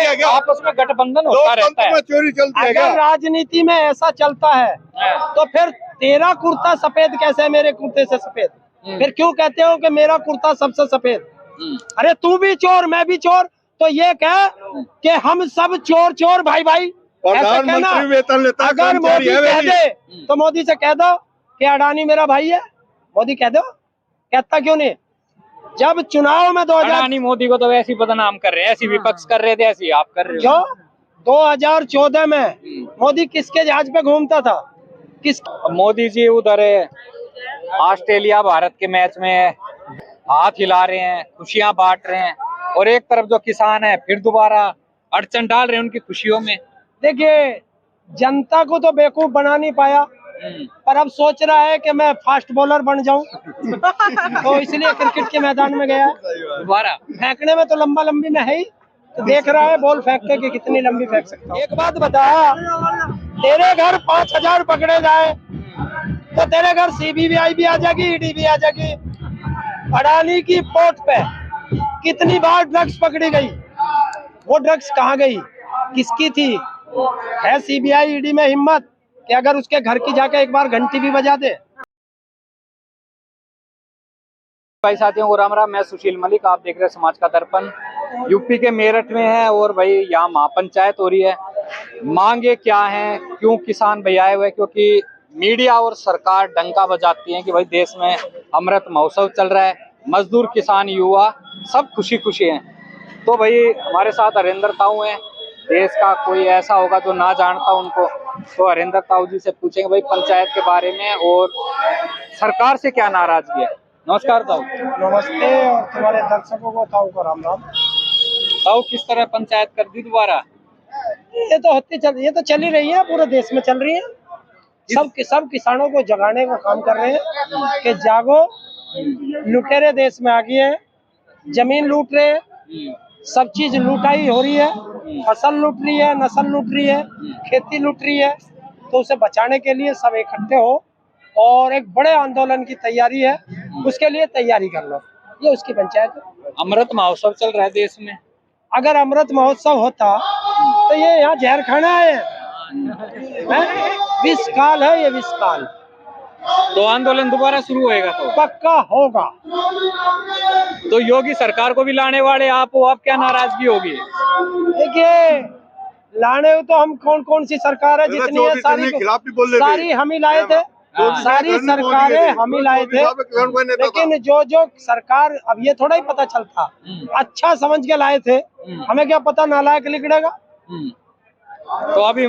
है क्या? आपस में गठबंधन होता रहता है। चोरी चलती है क्या? अगर राजनीति में ऐसा चलता है तो फिर तेरा कुर्ता सफेद कैसे है मेरे कुर्ते से सफेद? फिर क्यों कहते हो कि मेरा कुर्ता सबसे सफेद? अरे तू भी चोर मैं भी चोर, तो ये कह कि हम सब चोर चोर भाई भाई, ऐसा कहना। प्रधानमंत्री वेतन लेता है, अगर कर्मचारी मोदी है कह वही। दे तो मोदी से कह दो कि अडानी मेरा भाई है, मोदी कह दो, कहता क्यों नहीं? जब चुनाव में 2000 अडानी मोदी को तो वैसे ही बदनाम कर रहे हैं, ऐसी विपक्ष कर रहे थे, ऐसी आप कर रहे हो। क्यों 2014 में मोदी किसके जहाज पे घूमता था? किस मोदी जी उधर ऑस्ट्रेलिया भारत के मैच में हाथ हिला रहे हैं, खुशियां बांट रहे हैं, और एक तरफ जो किसान है फिर दोबारा अड़चन डाल रहे हैं उनकी खुशियों में। देखिए, जनता को तो बेवकूफ बना नहीं पाया, पर अब सोच रहा है कि मैं फास्ट बॉलर बन जाऊं तो इसलिए क्रिकेट के मैदान में गया है। दोबारा फेंकने में तो लंबा लंबी में है ही, तो देख रहा है बॉल फेंक के कि कितनी लंबी फेंक सकता हूं। एक बात बता, तेरे घर 5000 पकड़े जाए तो तेरे घर सीबीआई भी आ जाएगी, ईडी भी आ जाएगी। अडानी की पोर्ट पे कितनी बार ड्रग्स पकड़ी गई, वो ड्रग्स कहाँ गई, किसकी थी? है सीबीआई ईडी में हिम्मत कि अगर उसके घर की जाके एक बार घंटी भी बजा दे? भाई साथियों को राम राम, मैं सुशील मलिक, आप देख रहे हैं समाज का दर्पण। यूपी के मेरठ में है और भाई यहाँ महापंचायत हो रही है। मांगे क्या हैं, क्यों किसान भाई आए हुए? क्योंकि मीडिया और सरकार डंका बजाती है कि भाई देश में अमृत महोत्सव चल रहा है, मजदूर किसान युवा सब खुशी खुशी हैं। तो भाई हमारे साथ हरेंद्र ताऊ हैं, देश का कोई ऐसा होगा जो ना जानता उनको, तो हरेंद्र ताऊ जी से पूछेंगे भाई पंचायत के बारे में और सरकार से क्या नाराजगी है। नमस्कार ताऊ। नमस्ते, और तुम्हारे दर्शकों को ताऊ का राम राम। ताऊ, किस तरह पंचायत कर दी दोबारा? ये तो ये तो चल ही रही है, पूरे देश में चल रही है। सब किसानों को जगाने का काम कर रहे हैं कि जागो, लुटेरे देश में आ गए हैं, जमीन लूट रहे हैं, सब चीज लुटाई हो रही है, फसल लूट रही है, नस्ल लूट रही है, खेती लूट रही है। तो उसे बचाने के लिए सब इकट्ठे हो और एक बड़े आंदोलन की तैयारी है, उसके लिए तैयारी कर लो, ये उसकी पंचायत है। अमृत महोत्सव चल रहा है देश में, अगर अमृत महोत्सव होता तो ये यहाँ जहर खाना है, विष काल है, ये विष काल। तो आंदोलन दोबारा शुरू होएगा? तो पक्का होगा। तो योगी सरकार को भी लाने वाले आप हो, आप क्या नाराजगी होगी? देखिए, लाने तो हम कौन सी सरकार है जितनी है, सारी हम ही लाए थे, सारी सरकारें हम ही लाए थे। लेकिन जो सरकार, अब ये थोड़ा ही पता चलता, अच्छा समझ के लाए थे, हमें क्या पता नालायक निकलेगा। तो अभी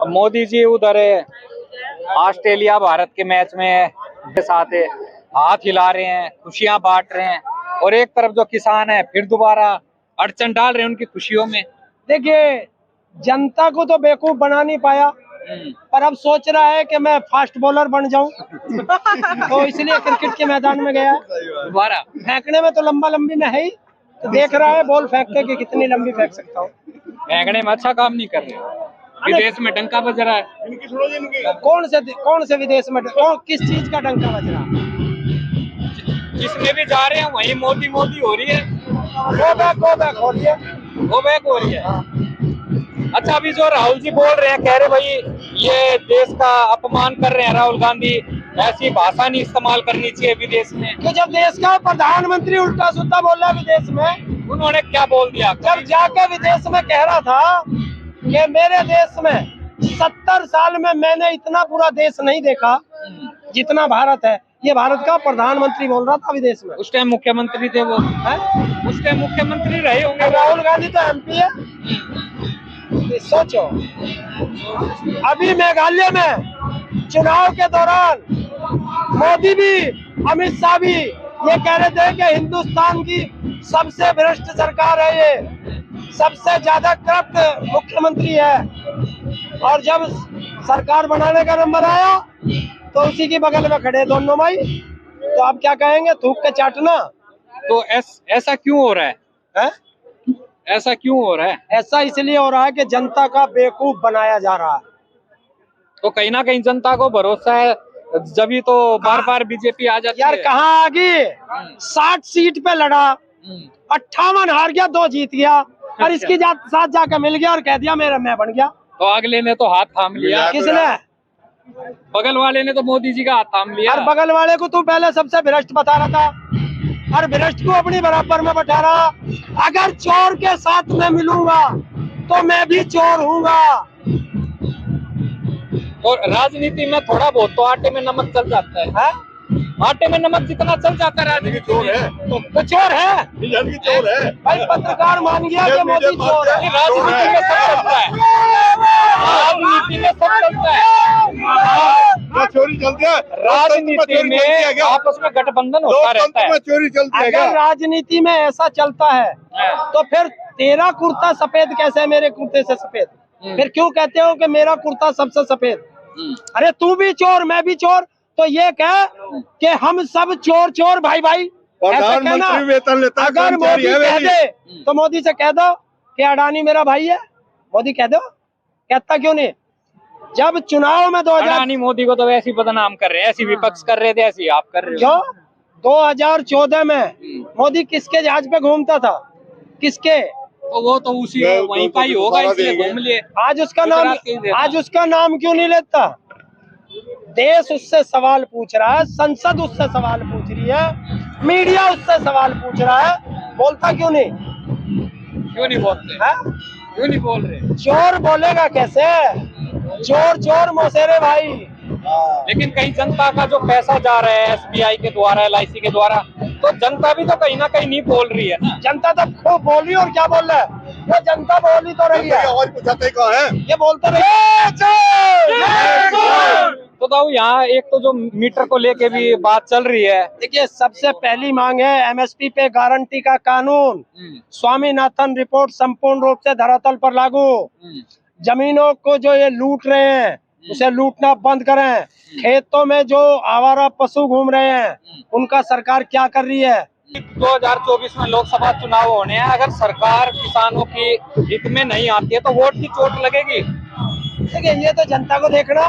मोदी जी उधर ऑस्ट्रेलिया भारत के मैच में के साथ हाथ हिला रहे हैं, खुशियां बांट रहे हैं, और एक तरफ जो किसान है फिर दोबारा अड़चन डाल रहे हैं उनकी खुशियों में। देखिए, जनता को तो बेवकूफ बना नहीं पाया, पर अब सोच रहा है कि मैं फास्ट बॉलर बन जाऊं तो इसलिए क्रिकेट के मैदान में गया है। दोबारा फेंकने में तो लंबा लंबी में है ही, तो देख रहा है बॉल फेंक के कि कितनी लंबी फेंक सकता हूँ। फेंकने में अच्छा काम नहीं कर रहे, विदेश में डंका बज रहा है। कौन से विदेश में किस चीज का डंका बज रहा है? जिसमें भी जा रहे हैं वही मोदी मोदी हो रही है, गो बैक हो रही है, वो बैक हो रही है। अच्छा, अभी जो राहुल जी बोल रहे हैं, कह रहे भाई ये देश का अपमान कर रहे हैं राहुल गांधी, ऐसी भाषा नहीं इस्तेमाल करनी चाहिए विदेश में। तो जब देश का प्रधानमंत्री उल्टा सुल्टा बोल रहा है विदेश में, उन्होंने क्या बोल दिया? जब जाके विदेश में कह रहा था कि मेरे देश में 70 साल में मैंने इतना पूरा देश नहीं देखा जितना भारत है, ये भारत का प्रधानमंत्री बोल रहा था विदेश में। उस टाइम मुख्यमंत्री थे वो है? उस टाइम मुख्यमंत्री रहे होंगे। राहुल गांधी तो एमपी है। सोचो, अभी मेघालय में चुनाव के दौरान मोदी भी, अमित शाह भी ये कह रहे थे कि हिंदुस्तान की सबसे भ्रष्ट सरकार है, ये सबसे ज्यादा करप्ट मुख्यमंत्री है। और जब सरकार बनाने का नंबर आया तो उसी की बगल में खड़े दोनों भाई, तो आप क्या कहेंगे, थूक के चाटना। तो ऐसा क्यों हो रहा है? ऐसा क्यों हो रहा है? ऐसा इसलिए हो रहा है कि जनता का बेवकूफ बनाया जा रहा है। तो कहीं ना कहीं जनता को भरोसा है, जब ही तो बार बार बीजेपी आ जाती है। यार कहाँ आ गई? 60 सीट पे लड़ा, 58 हार गया, 2 जीत गया। और इसकी साथ जाकर मिल गया और कह दिया मेरा मैं बन गया। तो अगले ने तो हाथ थाम लिया, किसने? बगल वाले ने तो मोदी जी का हाथ थाम लिया। और बगल वाले को तू पहले सबसे भ्रष्ट बता रहा था और भ्रष्ट को अपनी बराबर में बैठा रहा। अगर चोर के साथ मैं मिलूंगा तो मैं भी चोर हूँगा। और राजनीति में थोड़ा बहुत तो आटे में नमक चल जाता है, आटे में नमक जितना चल जाता है राजनीति चोर है, तो चोर है, चोर है भाई पत्रकार मान गया कि मोदी चोर है। राजनीति में सब चलता है, राजनीति में सब चलता है, चोरी चलती है राजनीति में आपस में गठबंधन होता रहता है। चोरी चलती है। अगर राजनीति में ऐसा चलता है तो फिर तेरा कुर्ता सफेद कैसे है मेरे कुर्ते से सफेद? फिर क्यों कहते हो कि मेरा कुर्ता सबसे सफेद? अरे तू भी चोर मैं भी चोर, तो ये कह कि हम सब चोर चोर भाई भाई ऐसा कहना। प्रधानमंत्री वेतन लेता है, अगर कर्मचारी मोदी है वे कह भी। दे तो मोदी से कह दो कि अडानी मेरा भाई है, मोदी कह दो, कहता क्यों नहीं? जब चुनाव में 2000 अडानी मोदी को तो वैसे ही बदनाम कर रहे हैं, ऐसी विपक्ष कर रहे थे, ऐसी आप कर रहे हो। क्यों 2014 में मोदी किसके जहाज पे घूमता था? किसके? तो वो तो उसी वहीं का ही होगा, इसलिए घूम लिए। आज उसका नाम क्यों नहीं लेता? देश उससे सवाल पूछ रहा है, संसद उससे सवाल पूछ रही है, मीडिया उससे सवाल पूछ रहा है, बोलता क्यों नहीं? क्यों नहीं बोलते? क्यों नहीं बोल रहे? चोर बोलेगा कैसे? चोर चोर मौसेरे भाई। लेकिन कहीं जनता का जो पैसा जा रहा है SBI के द्वारा, LIC के द्वारा, तो जनता भी तो कहीं ना कहीं नहीं बोल रही है ना। जनता तो खूब बोल रही है, और क्या बोल रहा है? वो जनता बोल ही तो रही है, आवाज पूछाते कहाँ है? ये बोलते रही। तो दाऊ यहाँ एक तो जो मीटर को लेके भी बात चल रही है। देखिए सबसे पहली मांग है MSP पे गारंटी का कानून, स्वामीनाथन रिपोर्ट संपूर्ण रूप से धरातल पर लागू। जमीनों को जो ये लूट रहे हैं उसे लूटना बंद करें। खेतों में जो आवारा पशु घूम रहे हैं उनका सरकार क्या कर रही है? 2024 में लोकसभा चुनाव होने हैं, अगर सरकार किसानों की हित में नहीं आती है तो वोट की चोट लगेगी। देखिए ये तो जनता को देखना,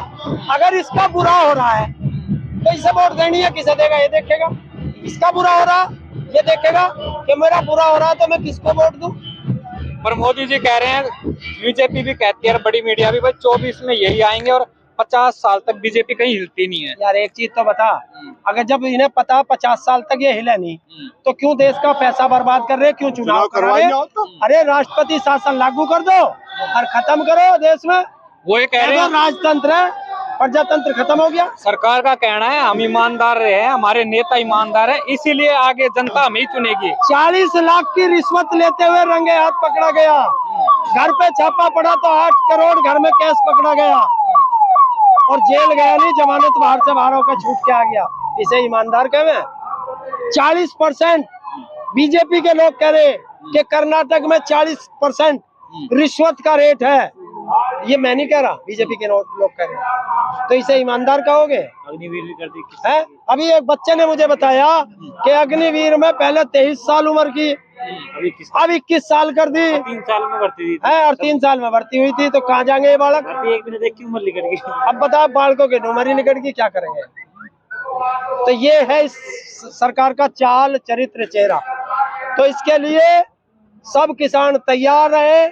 अगर इसका बुरा हो रहा है तो इसे वोट देनी है, किसे देगा ये देखेगा। इसका बुरा हो रहा ये देखेगा कि मेरा बुरा हो रहा है तो मैं किसको वोट दूं। पर मोदी जी कह रहे हैं, बीजेपी भी कहती है, बड़ी मीडिया भी, भाई 24 में यही आएंगे और 50 साल तक बीजेपी कहीं हिलती नहीं है। यार एक चीज तो बता, अगर जब इन्हें पता 50 साल तक ये हिले नहीं तो क्यों देश का पैसा बर्बाद कर रहे, क्यों चुनाव करवा रहे? अरे राष्ट्रपति शासन लागू कर दो और खत्म करो देश में। वो ये कह रहे हैं राजतंत्र है, प्रजातंत्र खत्म हो गया। सरकार का कहना है हम ईमानदार रहे हैं, हमारे नेता ईमानदार है, इसीलिए आगे जनता हमें ही चुनेगी। 40 लाख की रिश्वत लेते हुए रंगे हाथ पकड़ा गया, घर पे छापा पड़ा तो 8 करोड़ घर में कैश पकड़ा गया और जेल गया नहीं, जमानत बाहर से बाहर होकर छूट के आ गया। इसे ईमानदार कहे? 40% बीजेपी के लोग कह रहे कि कर्नाटक में 40% रिश्वत का रेट है। ये मैं नहीं कह रहा, बीजेपी के लोग कह रहे हैं, तो इसे ईमानदार कहोगे? अग्निवीर भी कर दी है? अभी एक बच्चे ने मुझे बताया कि अग्निवीर में पहले 23 साल उम्र की, अब 21 साल कर दी, 3 साल में भर्ती हुई है और 3 साल में भर्ती हुई थी। तो कहाँ जाएंगे ये बालक? एक मिनट देख की उम्र निकल गई। अब बताओ बालकों की उम्र ही निकल गई, क्या करेंगे? तो ये है इस सरकार का चाल चरित्र चेहरा। तो इसके लिए सब किसान तैयार रहे,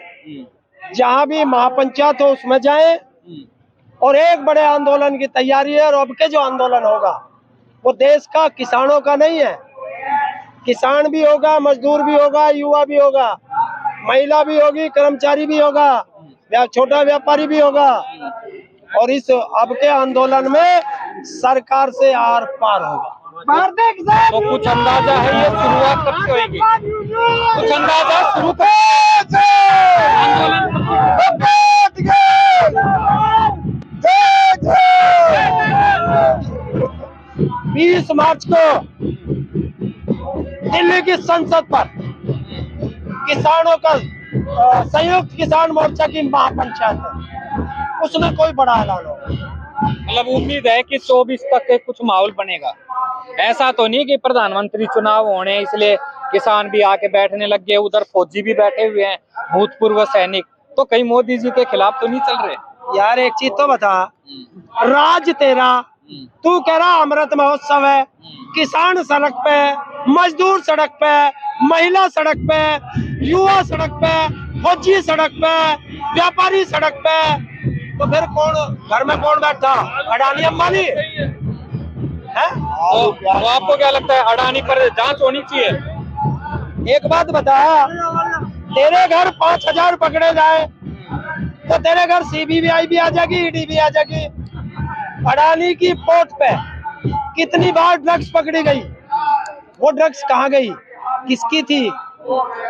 जहां भी महापंचायत हो उसमें जाएं, और एक बड़े आंदोलन की तैयारी है। और अब के जो आंदोलन होगा वो देश का किसानों का नहीं है, किसान भी होगा, मजदूर भी होगा, युवा भी होगा, महिला भी होगी, कर्मचारी भी होगा, छोटा व्यापारी भी होगा। और इस अब के आंदोलन में सरकार से आर पार होगा। तो कुछ अंदाजा है ये शुरुआत कब से होगी? कुछ अंदाजा शुरू बीस मार्च को दिल्ली की संसद पर किसानों का संयुक्त किसान मोर्चा की महापंचायत है, उसमें कोई बड़ा ऐलान होगा। मतलब उम्मीद है कि 24 तक एक कुछ माहौल बनेगा। ऐसा तो नहीं कि प्रधानमंत्री चुनाव होने इसलिए किसान भी आके बैठने लग गए, उधर फौजी भी बैठे हुए हैं, भूतपूर्व सैनिक, तो कहीं मोदी जी के खिलाफ तो नहीं चल रहे? यार एक चीज तो बता, राज तेरा, तू कह रहा अमृत महोत्सव है, किसान सड़क पे, मजदूर सड़क पे, महिला सड़क पे, युवा सड़क पे, फौजी सड़क पे, व्यापारी सड़क पे, तो फिर कौन घर में कौन बैठा? अडानी अंबानी है? तो आपको क्या लगता है अडानी पर जांच होनी चाहिए? एक बात बता, तेरे घर 5,000 पकड़े जाए तो तेरे घर सीबीआई भी आ जाएगी, ईडी भी आ जाएगी। अडानी की पोर्ट पे कितनी बार ड्रग्स पकड़ी गई? वो ड्रग्स कहाँ गई? किसकी थी?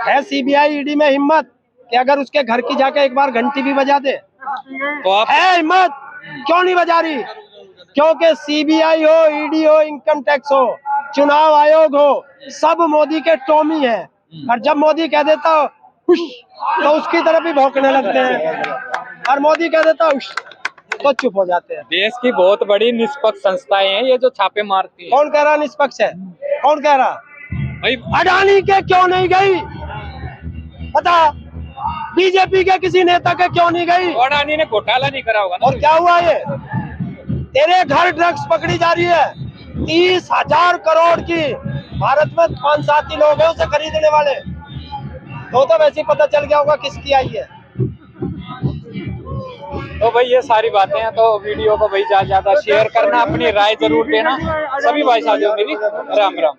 है सीबीआई ईडी में हिम्मत कि अगर उसके घर की जाके एक बार घंटी भी बजा दे? तो आप है हिम्मत? क्यों नहीं बजा रही? क्योंकि सीबीआई हो, ईडी हो, इनकम टैक्स हो, चुनाव आयोग हो, सब मोदी के टोमी है। और जब मोदी कह देता हुश तो उसकी तरफ ही भौंकने लगते हैं, और मोदी कह देता हुश तो चुप हो जाते हैं। देश की बहुत बड़ी निष्पक्ष संस्थाएं हैं ये जो छापे मारती हैं। कौन कह रहा निष्पक्ष है? कौन कह रहा? भाई अडानी के क्यों नहीं गई? बता, बीजेपी के किसी नेता के क्यों नहीं गई? अडानी ने घोटाला नहीं करा होगा ना? और क्या हुआ? ये तेरे घर ड्रग्स पकड़ी जा रही है 30,000 करोड़ की। भारत में 5-7 ही लोग हैं उसे खरीदने वाले, तो वैसे ही पता चल गया होगा किसकी आई है। तो भाई ये सारी बातें हैं, तो वीडियो को भाई ज्यादा शेयर करना, अपनी राय जरूर देना। सभी भाई साथियों मेरी राम राम।